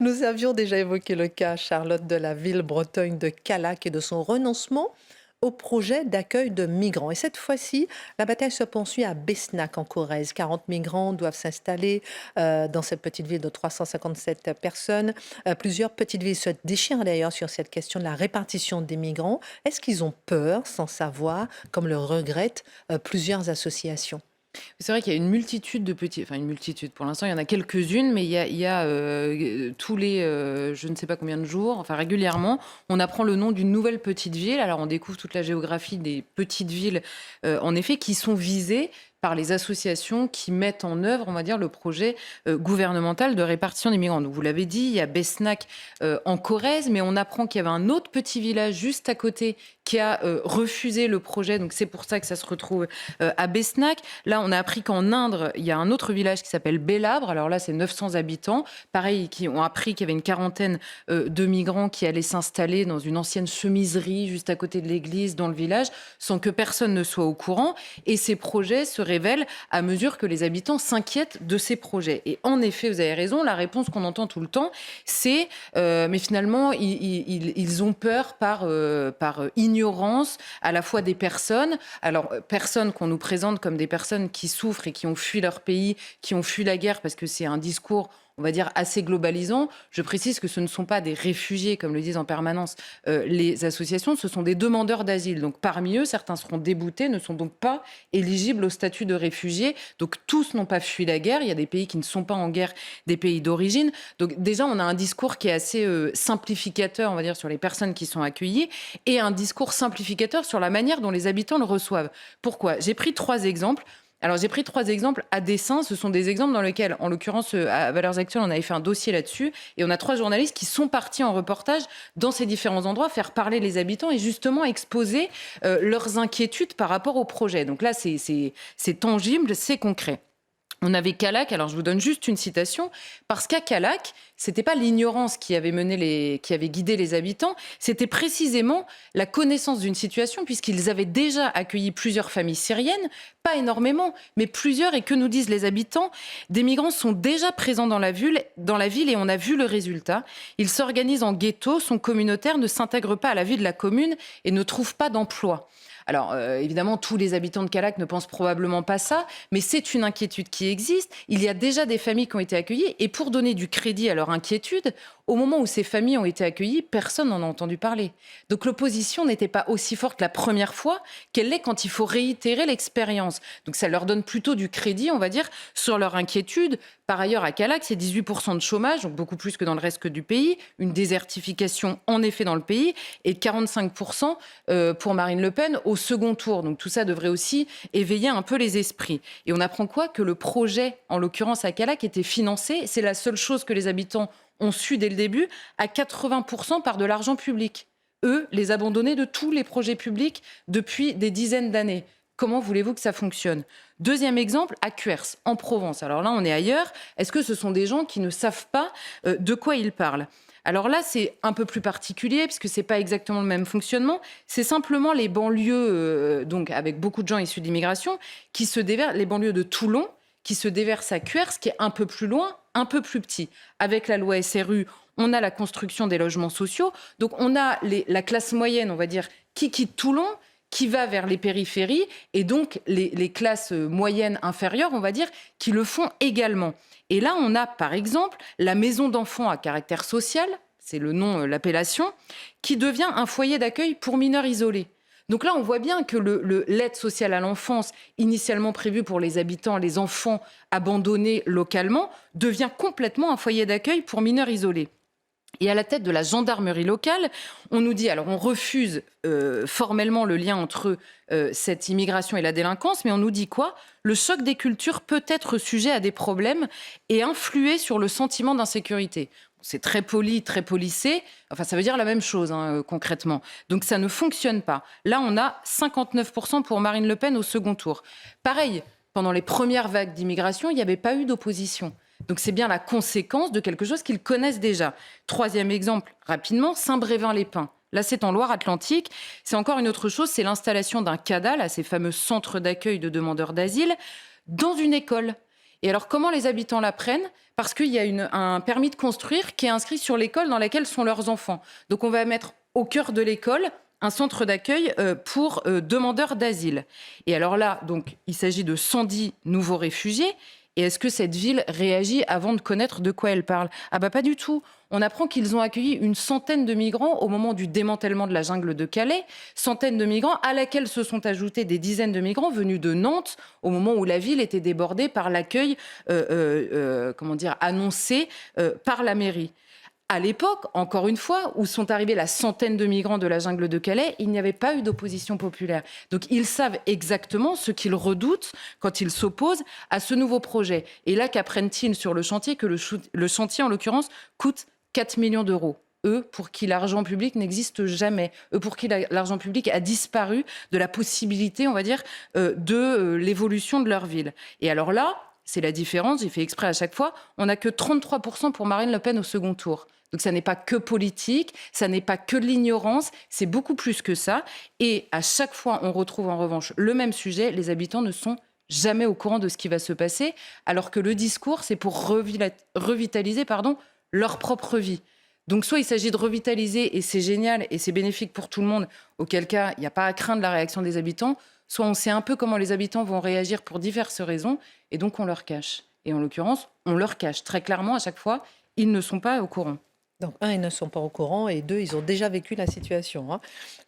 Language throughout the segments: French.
Nous avions déjà évoqué le cas, Charlotte, de la ville bretonne de Callac et de son renoncement au projet d'accueil de migrants. Et cette fois-ci, la bataille se poursuit à Besnac, en Corrèze. 40 migrants doivent s'installer dans cette petite ville de 357 personnes. Plusieurs petites villes se déchirent d'ailleurs sur cette question de la répartition des migrants. Est-ce qu'ils ont peur sans savoir, comme le regrettent plusieurs associations? C'est vrai qu'il y a une multitude de petits, enfin une multitude, pour l'instant il y en a quelques-unes, mais il y a tous les, je ne sais pas combien de jours, enfin régulièrement, on apprend le nom d'une nouvelle petite ville. Alors on découvre toute la géographie des petites villes, en effet, qui sont visées par les associations qui mettent en œuvre, on va dire, le projet gouvernemental de répartition des migrants. Donc vous l'avez dit, il y a Besnac en Corrèze, mais on apprend qu'il y avait un autre petit village juste à côté qui a refusé le projet. Donc c'est pour ça que ça se retrouve à Besnac. Là, on a appris qu'en Inde, il y a un autre village qui s'appelle Bélabre. Alors là, c'est 900 habitants. Pareil, qui ont appris qu'il y avait une quarantaine de migrants qui allaient s'installer dans une ancienne chemiserie juste à côté de l'église dans le village, sans que personne ne soit au courant. Et ces projets se révèlent à mesure que les habitants s'inquiètent de ces projets. Et en effet, vous avez raison, la réponse qu'on entend tout le temps, c'est mais finalement, ils ont peur par ignorance à la fois des personnes. Alors, personnes qu'on nous présente comme des personnes qui souffrent et qui ont fui leur pays, qui ont fui la guerre, parce que c'est un discours, on va dire, assez globalisant. Je précise que ce ne sont pas des réfugiés, comme le disent en permanence les associations, ce sont des demandeurs d'asile. Donc parmi eux, certains seront déboutés, ne sont donc pas éligibles au statut de réfugiés. Donc tous n'ont pas fui la guerre. Il y a des pays qui ne sont pas en guerre, des pays d'origine. Donc déjà, on a un discours qui est assez simplificateur, on va dire, sur les personnes qui sont accueillies, et un discours simplificateur sur la manière dont les habitants le reçoivent. Pourquoi? J'ai pris trois exemples. Alors, j'ai pris trois exemples à dessein. Ce sont des exemples dans lesquels, en l'occurrence, à Valeurs Actuelles, on avait fait un dossier là-dessus. Et on a trois journalistes qui sont partis en reportage dans ces différents endroits, faire parler les habitants et justement exposer leurs inquiétudes par rapport au projet. Donc là, c'est tangible, c'est concret. On avait Callac, alors je vous donne juste une citation, parce qu'à Callac, c'était pas l'ignorance qui avait guidé les habitants, c'était précisément la connaissance d'une situation, puisqu'ils avaient déjà accueilli plusieurs familles syriennes, pas énormément, mais plusieurs, et que nous disent les habitants? Des migrants sont déjà présents dans la ville et on a vu le résultat. Ils s'organisent en ghetto, sont communautaires, ne s'intègrent pas à la vie de la commune et ne trouvent pas d'emploi. Alors, évidemment, tous les habitants de Callac ne pensent probablement pas ça, mais c'est une inquiétude qui existe. Il y a déjà des familles qui ont été accueillies, et pour donner du crédit à leur inquiétude, au moment où ces familles ont été accueillies, personne n'en a entendu parler. Donc l'opposition n'était pas aussi forte la première fois qu'elle l'est quand il faut réitérer l'expérience. Donc ça leur donne plutôt du crédit, on va dire, sur leur inquiétude. Par ailleurs, à Callac, c'est 18% de chômage, donc beaucoup plus que dans le reste du pays, une désertification en effet dans le pays, et 45% pour Marine Le Pen au second tour. Donc tout ça devrait aussi éveiller un peu les esprits. Et on apprend quoi? Que le projet, en l'occurrence à Callac, était financé, c'est la seule chose que les habitants ont su dès le début, à 80% par de l'argent public. Eux, les abandonnés de tous les projets publics depuis des dizaines d'années. Comment voulez-vous que ça fonctionne? Deuxième exemple, à Cuers, en Provence. Alors là, on est ailleurs. Est-ce que ce sont des gens qui ne savent pas de quoi ils parlent? Alors là, c'est un peu plus particulier, puisque ce n'est pas exactement le même fonctionnement. C'est simplement les banlieues, donc avec beaucoup de gens issus d'immigration, qui se déversent, les banlieues de Toulon, qui se déversent à Cuers, qui est un peu plus loin, un peu plus petit. Avec la loi SRU, on a la construction des logements sociaux. Donc on a la classe moyenne, on va dire, qui quitte Toulon, qui va vers les périphéries, et donc les classes moyennes inférieures, on va dire, qui le font également. Et là, on a, par exemple, la maison d'enfants à caractère social, c'est le nom, l'appellation, qui devient un foyer d'accueil pour mineurs isolés. Donc là, on voit bien que l'aide sociale à l'enfance, initialement prévue pour les habitants, les enfants abandonnés localement, devient complètement un foyer d'accueil pour mineurs isolés. Et à la tête de la gendarmerie locale, on nous dit, alors on refuse formellement le lien entre cette immigration et la délinquance, mais on nous dit quoi? Le choc des cultures peut être sujet à des problèmes et influer sur le sentiment d'insécurité. C'est très poli, très policé. Enfin, ça veut dire la même chose, hein, concrètement. Donc, ça ne fonctionne pas. Là, on a 59% pour Marine Le Pen au second tour. Pareil, pendant les premières vagues d'immigration, il n'y avait pas eu d'opposition. Donc, c'est bien la conséquence de quelque chose qu'ils connaissent déjà. Troisième exemple, rapidement, Saint-Brévin-les-Pins. Là, c'est en Loire-Atlantique. C'est encore une autre chose, c'est l'installation d'un CADA, là, ces fameux centres d'accueil de demandeurs d'asile, dans une école. Et alors, comment les habitants l'apprennent? Parce qu'il y a un permis de construire qui est inscrit sur l'école dans laquelle sont leurs enfants. Donc, on va mettre au cœur de l'école un centre d'accueil pour demandeurs d'asile. Et alors là, donc, il s'agit de 110 nouveaux réfugiés. Et est-ce que cette ville réagit avant de connaître de quoi elle parle? Ah bah pas du tout. On apprend qu'ils ont accueilli une centaine de migrants au moment du démantèlement de la jungle de Calais, centaines de migrants à laquelle se sont ajoutés des dizaines de migrants venus de Nantes au moment où la ville était débordée par l'accueil annoncé par la mairie. À l'époque, encore une fois, où sont arrivés la centaine de migrants de la jungle de Calais, il n'y avait pas eu d'opposition populaire. Donc ils savent exactement ce qu'ils redoutent quand ils s'opposent à ce nouveau projet. Et là, qu'apprennent-ils sur le chantier? Que le chantier, en l'occurrence, coûte 4 millions d'euros. Eux, pour qui l'argent public n'existe jamais. Eux, pour qui l'argent public a disparu de la possibilité, on va dire, de l'évolution de leur ville. Et alors là, c'est la différence, j'ai fait exprès à chaque fois, on n'a que 33% pour Marine Le Pen au second tour. Donc ça n'est pas que politique, ça n'est pas que de l'ignorance, c'est beaucoup plus que ça. Et à chaque fois, on retrouve en revanche le même sujet, les habitants ne sont jamais au courant de ce qui va se passer, alors que le discours, c'est pour revitaliser leur propre vie. Donc soit il s'agit de revitaliser, et c'est génial, et c'est bénéfique pour tout le monde, auquel cas il n'y a pas à craindre la réaction des habitants, soit on sait un peu comment les habitants vont réagir pour diverses raisons, et donc on leur cache. Et en l'occurrence, on leur cache très clairement à chaque fois, ils ne sont pas au courant. Donc, un, ils ne sont pas au courant, et deux, ils ont déjà vécu la situation, hein.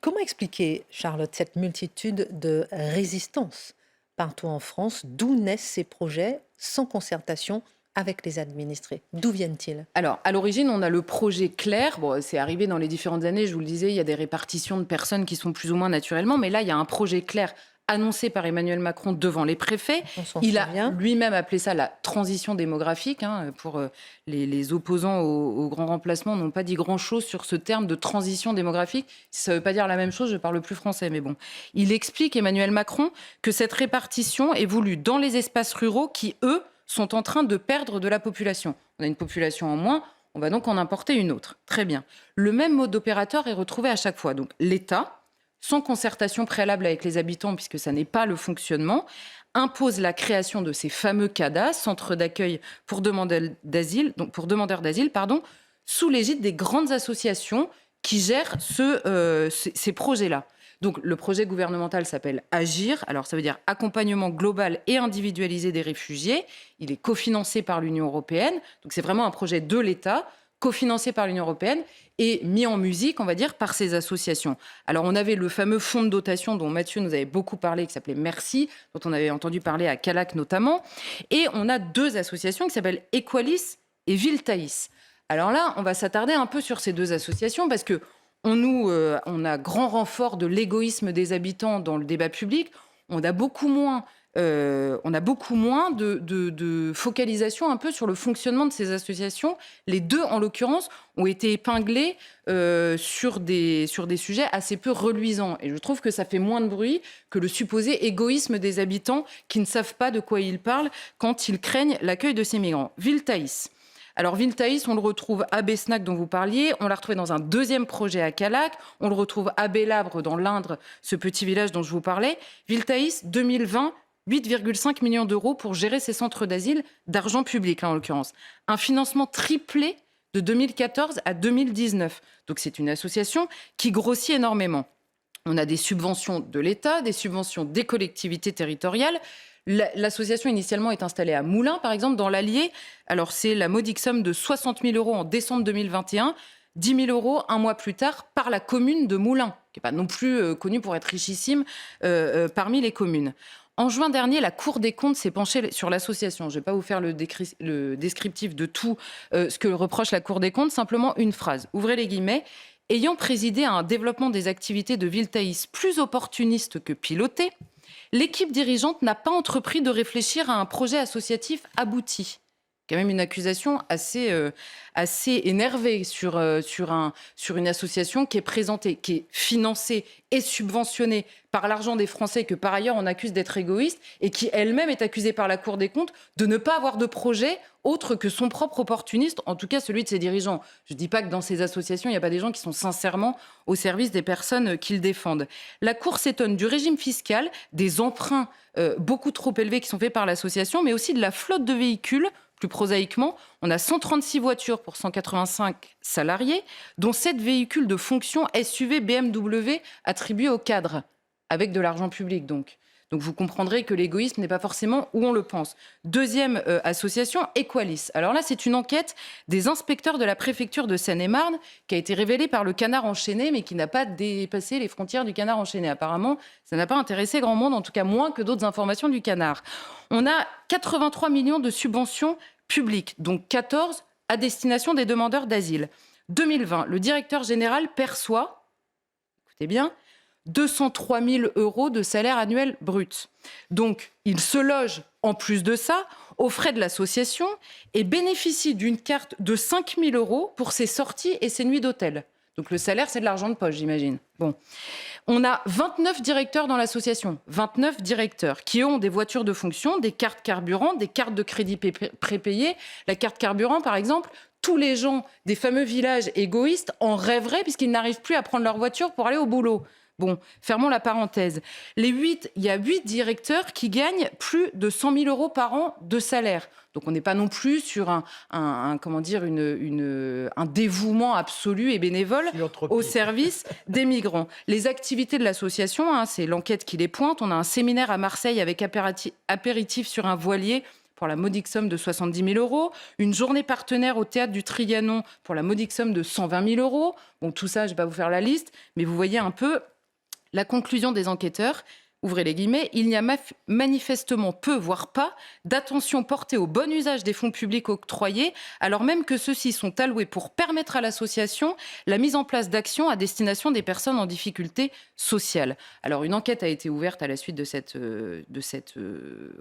Comment expliquer, Charlotte, cette multitude de résistances partout en France? D'où naissent ces projets sans concertation avec les administrés? D'où viennent-ils? Alors, à l'origine, on a le projet clair. Bon, c'est arrivé dans les différentes années, je vous le disais, il y a des répartitions de personnes qui sont plus ou moins naturellement, mais là, il y a un projet clair annoncé par Emmanuel Macron devant les préfets. Il a lui-même appelé ça la transition démographique. Pour les opposants au grand remplacement, n'ont pas dit grand-chose sur ce terme de transition démographique. Si ça ne veut pas dire la même chose, je parle plus français, mais bon. Il explique, Emmanuel Macron, que cette répartition est voulue dans les espaces ruraux qui, eux, sont en train de perdre de la population. On a une population en moins, on va donc en importer une autre. Très bien. Le même mode opérateur est retrouvé à chaque fois. Donc l'État, sans concertation préalable avec les habitants, puisque ça n'est pas le fonctionnement, impose la création de ces fameux CADA, centres d'accueil pour demandeurs d'asile, sous l'égide des grandes associations qui gèrent ces projets-là. Donc le projet gouvernemental s'appelle AGIR, alors ça veut dire accompagnement global et individualisé des réfugiés. Il est cofinancé par l'Union européenne, donc c'est vraiment un projet de l'État, cofinancé par l'Union européenne et mis en musique, on va dire, par ces associations. Alors, on avait le fameux fonds de dotation dont Mathieu nous avait beaucoup parlé, qui s'appelait Merci, dont on avait entendu parler à Calac notamment. Et on a deux associations qui s'appellent Equalis et Viltaïs. Alors là, on va s'attarder un peu sur ces deux associations parce que on a grand renfort de l'égoïsme des habitants dans le débat public. On a beaucoup moins de focalisation un peu sur le fonctionnement de ces associations. Les deux, en l'occurrence, ont été épinglés sur des sujets assez peu reluisants. Et je trouve que ça fait moins de bruit que le supposé égoïsme des habitants qui ne savent pas de quoi ils parlent quand ils craignent l'accueil de ces migrants. Viltaïs. Alors Viltaïs, on le retrouve à Besnac dont vous parliez, on l'a retrouvé dans un deuxième projet à Calac, on le retrouve à Bélabre dans l'Indre, ce petit village dont je vous parlais. Viltaïs, 2020, 8,5 millions d'euros pour gérer ces centres d'asile d'argent public, là, en l'occurrence. Un financement triplé de 2014 à 2019. Donc c'est une association qui grossit énormément. On a des subventions de l'État, des subventions des collectivités territoriales. L'association initialement est installée à Moulins, par exemple, dans l'Allier. Alors c'est la modique somme de 60 000 euros en décembre 2021, 10 000 euros un mois plus tard par la commune de Moulins, qui n'est pas non plus connue pour être richissime parmi les communes. En juin dernier, la Cour des comptes s'est penchée sur l'association. Je ne vais pas vous faire le descriptif de tout ce que reproche la Cour des comptes, simplement une phrase. Ouvrez les guillemets. Ayant présidé à un développement des activités de Viltaïs plus opportuniste que piloté, l'équipe dirigeante n'a pas entrepris de réfléchir à un projet associatif abouti. quand même une accusation assez énervée sur une association qui est présentée, qui est financée et subventionnée par l'argent des Français, que par ailleurs on accuse d'être égoïste, et qui elle-même est accusée par la Cour des comptes de ne pas avoir de projet autre que son propre opportuniste, en tout cas celui de ses dirigeants. Je ne dis pas que dans ces associations, il n'y a pas des gens qui sont sincèrement au service des personnes qu'ils défendent. La Cour s'étonne du régime fiscal, des emprunts beaucoup trop élevés qui sont faits par l'association, mais aussi de la flotte de véhicules. Plus prosaïquement, on a 136 voitures pour 185 salariés, dont 7 véhicules de fonction SUV BMW attribués aux cadres, avec de l'argent public donc. Donc vous comprendrez que l'égoïsme n'est pas forcément où on le pense. Deuxième association, Equalis. Alors là, c'est une enquête des inspecteurs de la préfecture de Seine-et-Marne qui a été révélée par le Canard enchaîné, mais qui n'a pas dépassé les frontières du Canard enchaîné. Apparemment, ça n'a pas intéressé grand monde, en tout cas moins que d'autres informations du Canard. On a 83 millions de subventions publiques, donc 14 à destination des demandeurs d'asile. 2020, le directeur général perçoit, écoutez bien, 203 000 € de salaire annuel brut. Donc, il se loge, en plus de ça, aux frais de l'association et bénéficie d'une carte de 5 000 € pour ses sorties et ses nuits d'hôtel. Donc, le salaire, c'est de l'argent de poche, j'imagine. Bon. On a 29 directeurs dans l'association, 29 directeurs qui ont des voitures de fonction, des cartes carburant, des cartes de crédit prépayées. La carte carburant, par exemple, tous les gens des fameux villages égoïstes en rêveraient puisqu'ils n'arrivent plus à prendre leur voiture pour aller au boulot. Bon, fermons la parenthèse. Il y a 8 directeurs qui gagnent plus de 100 000 € par an de salaire. Donc on n'est pas non plus sur un dévouement absolu et bénévole au service des migrants. Les activités de l'association, c'est l'enquête qui les pointe. On a un séminaire à Marseille avec apéritif sur un voilier pour la modique somme de 70 000 €, une journée partenaire au théâtre du Trianon pour la modique somme de 120 000 €. Bon, tout ça, je ne vais pas vous faire la liste, mais vous voyez un peu la conclusion des enquêteurs. Ouvrez les guillemets, il n'y a manifestement peu, voire pas, d'attention portée au bon usage des fonds publics octroyés, alors même que ceux-ci sont alloués pour permettre à l'association la mise en place d'actions à destination des personnes en difficulté sociale. Alors une enquête a été ouverte à la suite de cette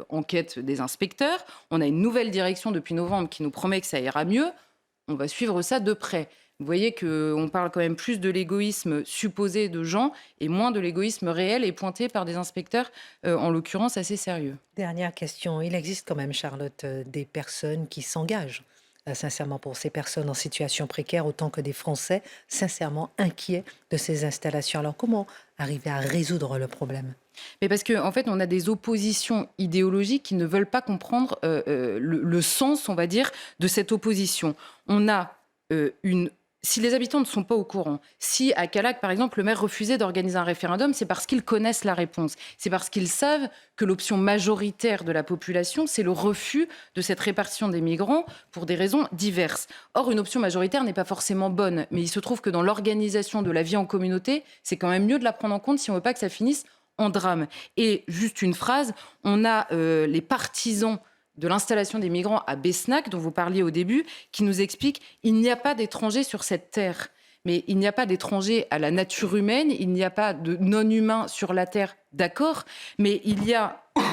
enquête des inspecteurs. On a une nouvelle direction depuis novembre qui nous promet que ça ira mieux. On va suivre ça de près. Vous voyez qu'on parle quand même plus de l'égoïsme supposé de gens et moins de l'égoïsme réel et pointé par des inspecteurs, en l'occurrence assez sérieux. Dernière question. Il existe quand même, Charlotte, des personnes qui s'engagent sincèrement pour ces personnes en situation précaire, autant que des Français sincèrement inquiets de ces installations. Alors comment arriver à résoudre le problème ? Mais parce qu'en fait, on a des oppositions idéologiques qui ne veulent pas comprendre le sens, on va dire, de cette opposition. On a si les habitants ne sont pas au courant, si à Callac, par exemple, le maire refusait d'organiser un référendum, c'est parce qu'ils connaissent la réponse. C'est parce qu'ils savent que l'option majoritaire de la population, c'est le refus de cette répartition des migrants pour des raisons diverses. Or, une option majoritaire n'est pas forcément bonne, mais il se trouve que dans l'organisation de la vie en communauté, c'est quand même mieux de la prendre en compte si on ne veut pas que ça finisse en drame. Et juste une phrase, on a les partisans de l'installation des migrants à Besnac, dont vous parliez au début, qui nous explique qu'il n'y a pas d'étrangers sur cette terre. Mais il n'y a pas d'étrangers à la nature humaine, il n'y a pas de non-humains sur la terre, d'accord, mais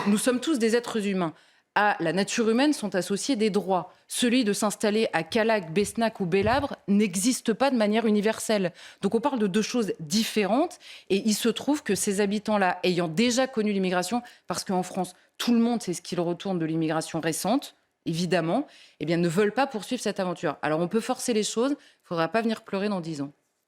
nous sommes tous des êtres humains. À la nature humaine sont associés des droits. Celui de s'installer à Callac, Besnac ou Belleabre n'existe pas de manière universelle. Donc on parle de deux choses différentes et il se trouve que ces habitants-là, ayant déjà connu l'immigration, parce qu'en France, tout le monde sait ce qu'il retourne de l'immigration récente, évidemment, eh bien, ne veulent pas poursuivre cette aventure. Alors on peut forcer les choses, il ne faudra pas venir pleurer dans 10 ans.